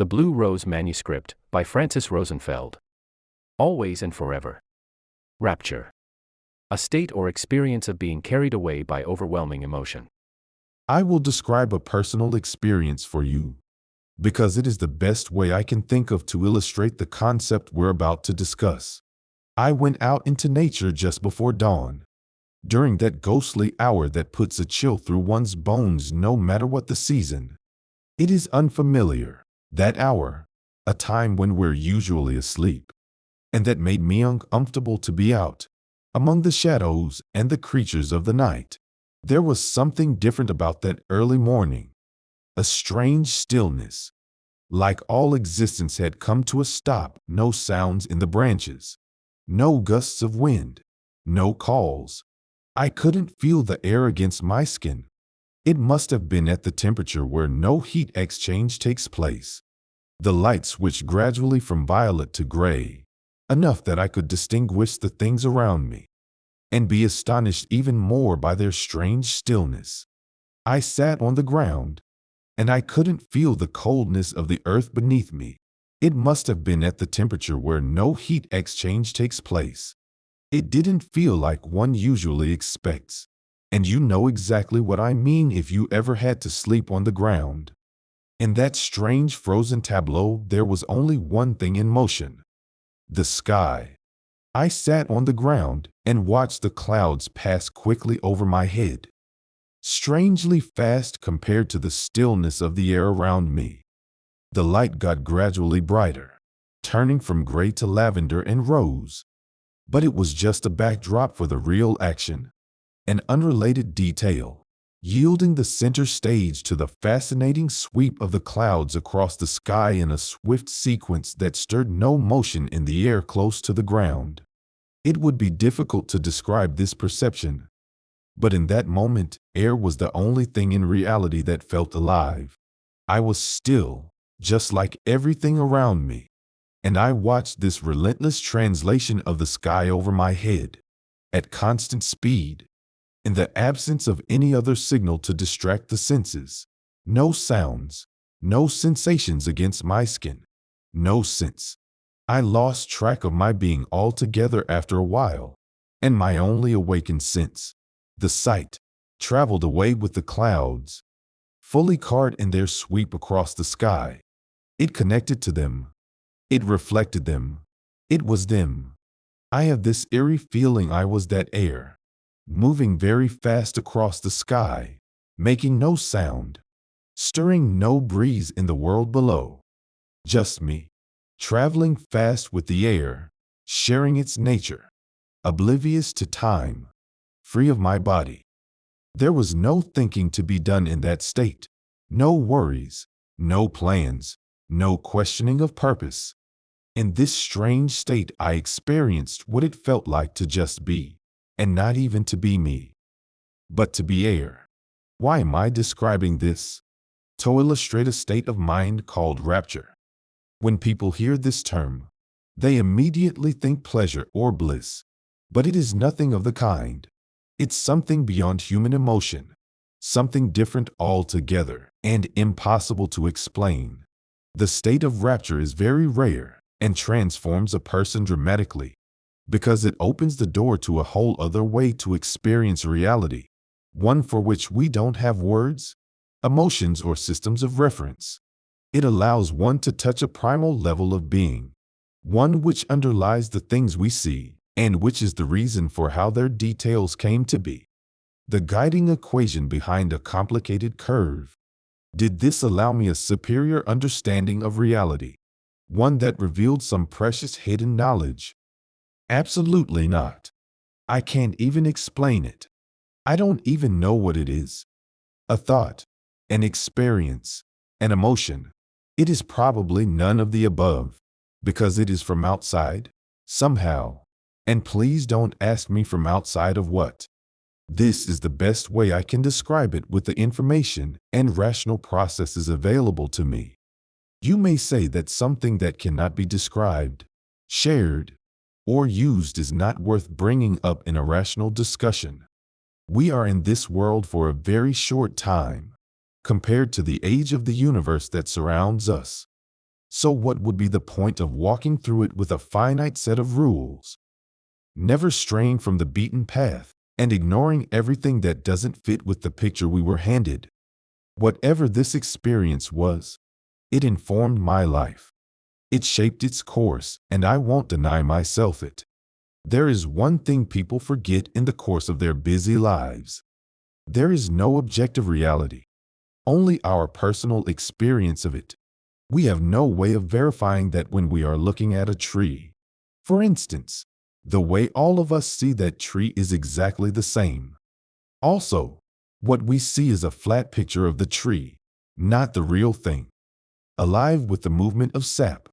The Blue Rose Manuscript, by Francis Rosenfeld. Always and forever. Rapture. A state or experience of being carried away by overwhelming emotion. I will describe a personal experience for you, because it is the best way I can think of to illustrate the concept we're about to discuss. I went out into nature just before dawn, during that ghostly hour that puts a chill through one's bones no matter what the season. It is unfamiliar, that hour, a time when we're usually asleep, and that made me uncomfortable to be out, among the shadows and the creatures of the night. There was something different about that early morning, a strange stillness, like all existence had come to a stop. No sounds in the branches, no gusts of wind, no calls. I couldn't feel the air against my skin. It must have been at the temperature where no heat exchange takes place. The light switched gradually from violet to gray, enough that I could distinguish the things around me, and be astonished even more by their strange stillness. I sat on the ground, and I couldn't feel the coldness of the earth beneath me. It must have been at the temperature where no heat exchange takes place. It didn't feel like one usually expects, and you know exactly what I mean if you ever had to sleep on the ground. In that strange frozen tableau, there was only one thing in motion: the sky. I sat on the ground and watched the clouds pass quickly over my head, strangely fast compared to the stillness of the air around me. The light got gradually brighter, turning from gray to lavender and rose. But it was just a backdrop for the real action, an unrelated detail, yielding the center stage to the fascinating sweep of the clouds across the sky in a swift sequence that stirred no motion in the air close to the ground. It would be difficult to describe this perception, but in that moment, air was the only thing in reality that felt alive. I was still, just like everything around me, and I watched this relentless translation of the sky over my head, at constant speed, in the absence of any other signal to distract the senses. No sounds, no sensations against my skin, no sense. I lost track of my being altogether after a while, and my only awakened sense, the sight, traveled away with the clouds, fully caught in their sweep across the sky. It connected to them. It reflected them. It was them. I have this eerie feeling I was that air, moving very fast across the sky, making no sound, stirring no breeze in the world below. Just me, traveling fast with the air, sharing its nature, oblivious to time, free of my body. There was no thinking to be done in that state, no worries, no plans, no questioning of purpose. In this strange state, I experienced what it felt like to just be, and not even to be me, but to be air. Why am I describing this? To illustrate a state of mind called rapture. When people hear this term, they immediately think pleasure or bliss, but it is nothing of the kind. It's something beyond human emotion, something different altogether, and impossible to explain. The state of rapture is very rare and transforms a person dramatically, because it opens the door to a whole other way to experience reality, one for which we don't have words, emotions, or systems of reference. It allows one to touch a primal level of being, one which underlies the things we see, and which is the reason for how their details came to be, the guiding equation behind a complicated curve. Did this allow me a superior understanding of reality, one that revealed some precious hidden knowledge? Absolutely not. I can't even explain it. I don't even know what it is. A thought, an experience, an emotion. It is probably none of the above, because it is from outside, somehow. And please don't ask me from outside of what. This is the best way I can describe it with the information and rational processes available to me. You may say that something that cannot be described, shared, or used is not worth bringing up in a rational discussion. We are in this world for a very short time, compared to the age of the universe that surrounds us. So what would be the point of walking through it with a finite set of rules? Never straying from the beaten path and ignoring everything that doesn't fit with the picture we were handed. Whatever this experience was, it informed my life. It shaped its course, and I won't deny myself it. There is one thing people forget in the course of their busy lives. There is no objective reality, only our personal experience of it. We have no way of verifying that when we are looking at a tree. For instance, the way all of us see that tree is exactly the same. Also, what we see is a flat picture of the tree, not the real thing. Alive with the movement of sap,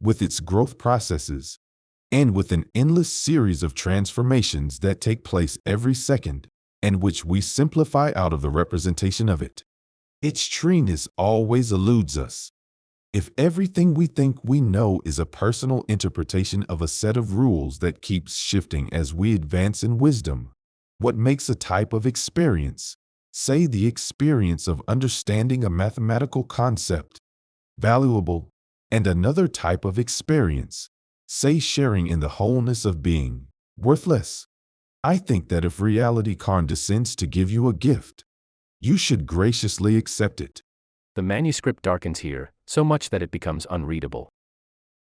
with its growth processes, and with an endless series of transformations that take place every second, and which we simplify out of the representation of it. Its treeness always eludes us. If everything we think we know is a personal interpretation of a set of rules that keeps shifting as we advance in wisdom, what makes a type of experience, say the experience of understanding a mathematical concept, valuable, and another type of experience, say sharing in the wholeness of being, worthless? I think that if reality condescends to give you a gift, you should graciously accept it. The manuscript darkens here, so much that it becomes unreadable.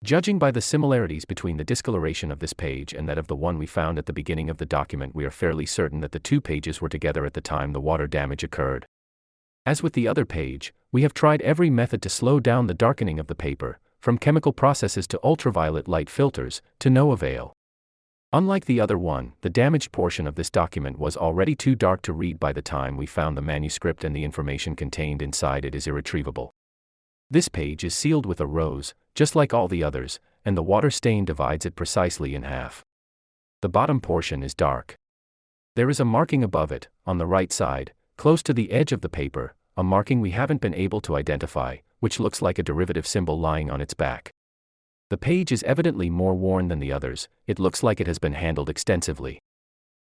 Judging by the similarities between the discoloration of this page and that of the one we found at the beginning of the document, we are fairly certain that the two pages were together at the time the water damage occurred. As with the other page, we have tried every method to slow down the darkening of the paper, from chemical processes to ultraviolet light filters, to no avail. Unlike the other one, the damaged portion of this document was already too dark to read by the time we found the manuscript, and the information contained inside it is irretrievable. This page is sealed with a rose, just like all the others, and the water stain divides it precisely in half. The bottom portion is dark. There is a marking above it, on the right side, close to the edge of the paper, a marking we haven't been able to identify, which looks like a derivative symbol lying on its back. The page is evidently more worn than the others. It looks like it has been handled extensively.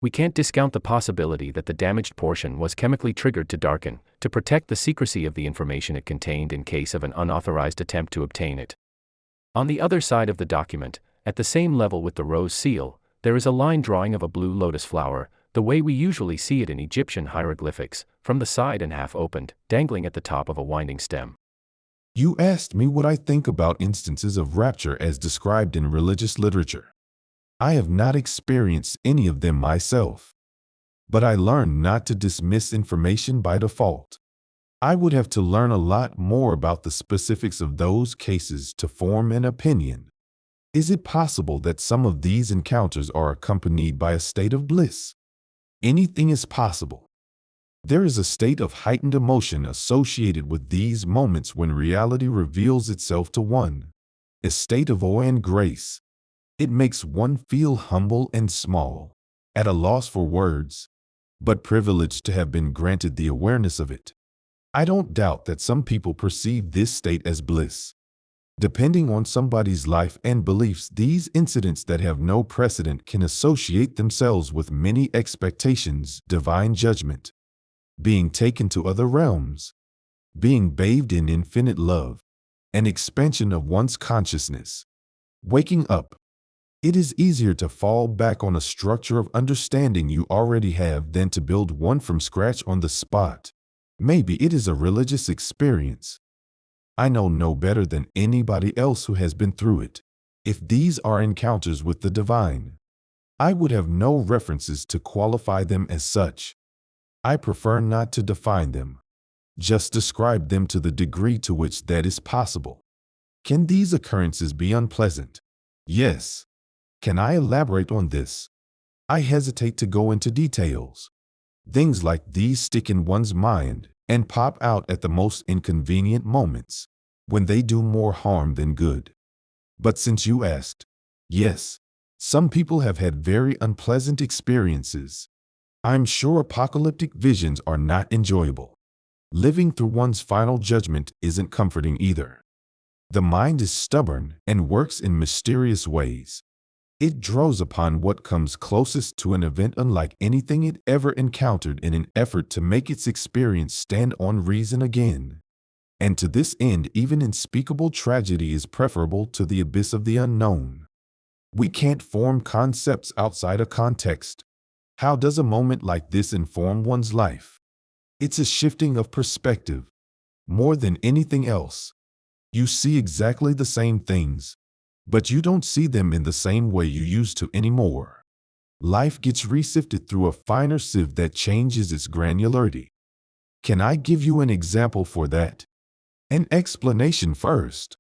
We can't discount the possibility that the damaged portion was chemically triggered to darken, to protect the secrecy of the information it contained in case of an unauthorized attempt to obtain it. On the other side of the document, at the same level with the rose seal, there is a line drawing of a blue lotus flower, the way we usually see it in Egyptian hieroglyphics, from the side and half opened, dangling at the top of a winding stem. You asked me what I think about instances of rapture as described in religious literature. I have not experienced any of them myself, but I learned not to dismiss information by default. I would have to learn a lot more about the specifics of those cases to form an opinion. Is it possible that some of these encounters are accompanied by a state of bliss? Anything is possible. There is a state of heightened emotion associated with these moments when reality reveals itself to one, a state of awe and grace. It makes one feel humble and small, at a loss for words, but privileged to have been granted the awareness of it. I don't doubt that some people perceive this state as bliss. Depending on somebody's life and beliefs, these incidents that have no precedent can associate themselves with many expectations, divine judgment, being taken to other realms, being bathed in infinite love, an expansion of one's consciousness, waking up. It is easier to fall back on a structure of understanding you already have than to build one from scratch on the spot. Maybe it is a religious experience. I know no better than anybody else who has been through it. If these are encounters with the divine, I would have no references to qualify them as such. I prefer not to define them. Just describe them to the degree to which that is possible. Can these occurrences be unpleasant? Yes. Can I elaborate on this? I hesitate to go into details. Things like these stick in one's mind and pop out at the most inconvenient moments, when they do more harm than good. But since you asked, yes, some people have had very unpleasant experiences. I'm sure apocalyptic visions are not enjoyable. Living through one's final judgment isn't comforting either. The mind is stubborn and works in mysterious ways. It draws upon what comes closest to an event unlike anything it ever encountered in an effort to make its experience stand on reason again. And to this end, even unspeakable tragedy is preferable to the abyss of the unknown. We can't form concepts outside a context. How does a moment like this inform one's life? It's a shifting of perspective. More than anything else, you see exactly the same things, but you don't see them in the same way you used to anymore. Life gets resifted through a finer sieve that changes its granularity. Can I give you an example for that? An explanation first.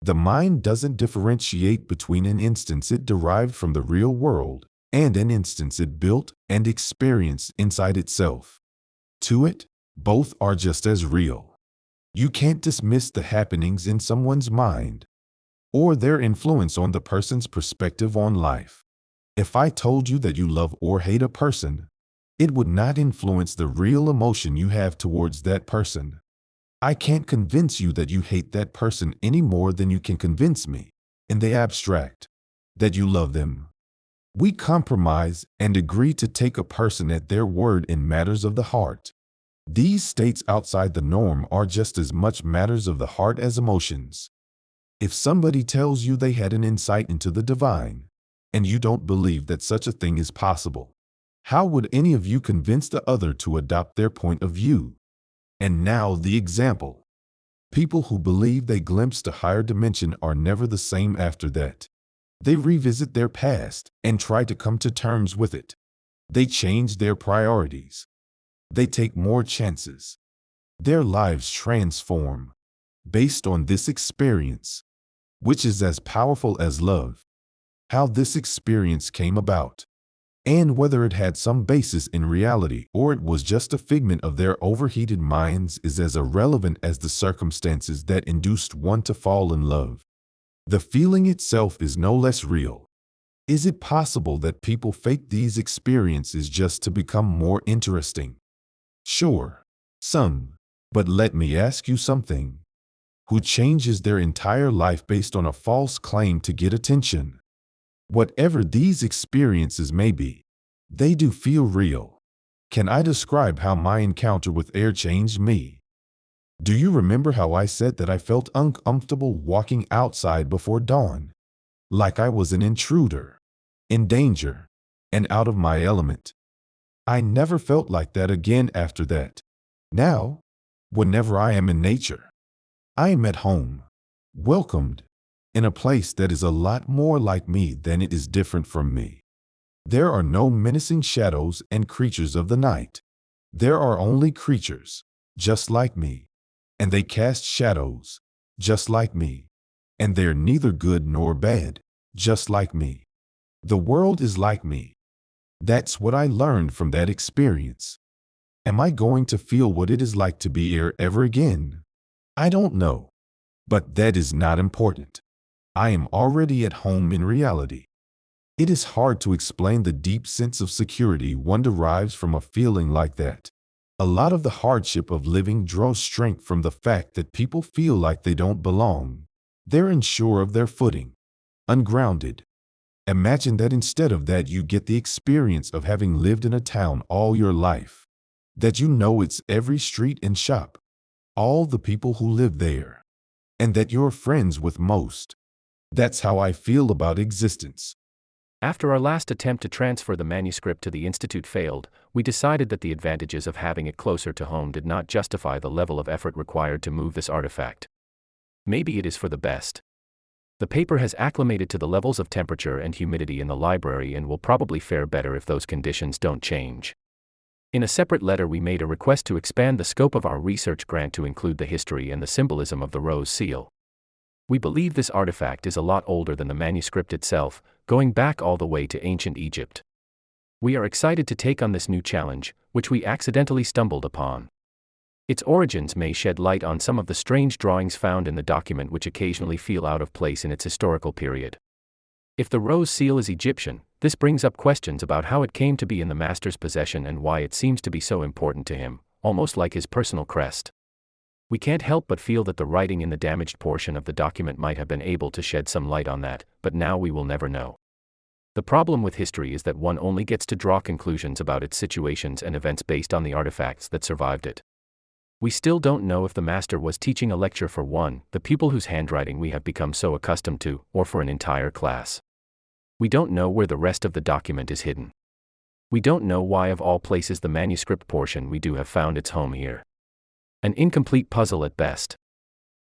The mind doesn't differentiate between an instance it derived from the real world and an instance it built and experienced inside itself. To it, both are just as real. You can't dismiss the happenings in someone's mind or their influence on the person's perspective on life. If I told you that you love or hate a person, it would not influence the real emotion you have towards that person. I can't convince you that you hate that person any more than you can convince me, in the abstract, that you love them. We compromise and agree to take a person at their word in matters of the heart. These states outside the norm are just as much matters of the heart as emotions. If somebody tells you they had an insight into the divine, and you don't believe that such a thing is possible, how would any of you convince the other to adopt their point of view? And now the example. People who believe they glimpsed a higher dimension are never the same after that. They revisit their past and try to come to terms with it. They change their priorities. They take more chances. Their lives transform based on this experience, which is as powerful as love. How this experience came about, and whether it had some basis in reality or it was just a figment of their overheated minds, is as irrelevant as the circumstances that induced one to fall in love. The feeling itself is no less real. Is it possible that people fake these experiences just to become more interesting? Sure, some. But let me ask you something. Who changes their entire life based on a false claim to get attention? Whatever these experiences may be, they do feel real. Can I describe how my encounter with air changed me? Do you remember how I said that I felt uncomfortable walking outside before dawn? Like I was an intruder, in danger, and out of my element. I never felt like that again after that. Now, whenever I am in nature, I am at home, welcomed, in a place that is a lot more like me than it is different from me. There are no menacing shadows and creatures of the night. There are only creatures, just like me, and they cast shadows, just like me, and they're neither good nor bad, just like me. The world is like me. That's what I learned from that experience. Am I going to feel what it is like to be air ever again? I don't know. But that is not important. I am already at home in reality. It is hard to explain the deep sense of security one derives from a feeling like that. A lot of the hardship of living draws strength from the fact that people feel like they don't belong. They're unsure of their footing, ungrounded. Imagine that instead of that you get the experience of having lived in a town all your life, that you know its every street and shop, all the people who live there, and that you're friends with most. That's how I feel about existence. After our last attempt to transfer the manuscript to the Institute failed, we decided that the advantages of having it closer to home did not justify the level of effort required to move this artifact. Maybe it is for the best. The paper has acclimated to the levels of temperature and humidity in the library and will probably fare better if those conditions don't change. In a separate letter, we made a request to expand the scope of our research grant to include the history and the symbolism of the rose seal. We believe this artifact is a lot older than the manuscript itself, going back all the way to ancient Egypt. We are excited to take on this new challenge, which we accidentally stumbled upon. Its origins may shed light on some of the strange drawings found in the document which occasionally feel out of place in its historical period. If the rose seal is Egyptian, this brings up questions about how it came to be in the master's possession and why it seems to be so important to him, almost like his personal crest. We can't help but feel that the writing in the damaged portion of the document might have been able to shed some light on that, but now we will never know. The problem with history is that one only gets to draw conclusions about its situations and events based on the artifacts that survived it. We still don't know if the master was teaching a lecture for one, the pupil whose handwriting we have become so accustomed to, or for an entire class. We don't know where the rest of the document is hidden. We don't know why of all places the manuscript portion we do have found its home here. An incomplete puzzle at best.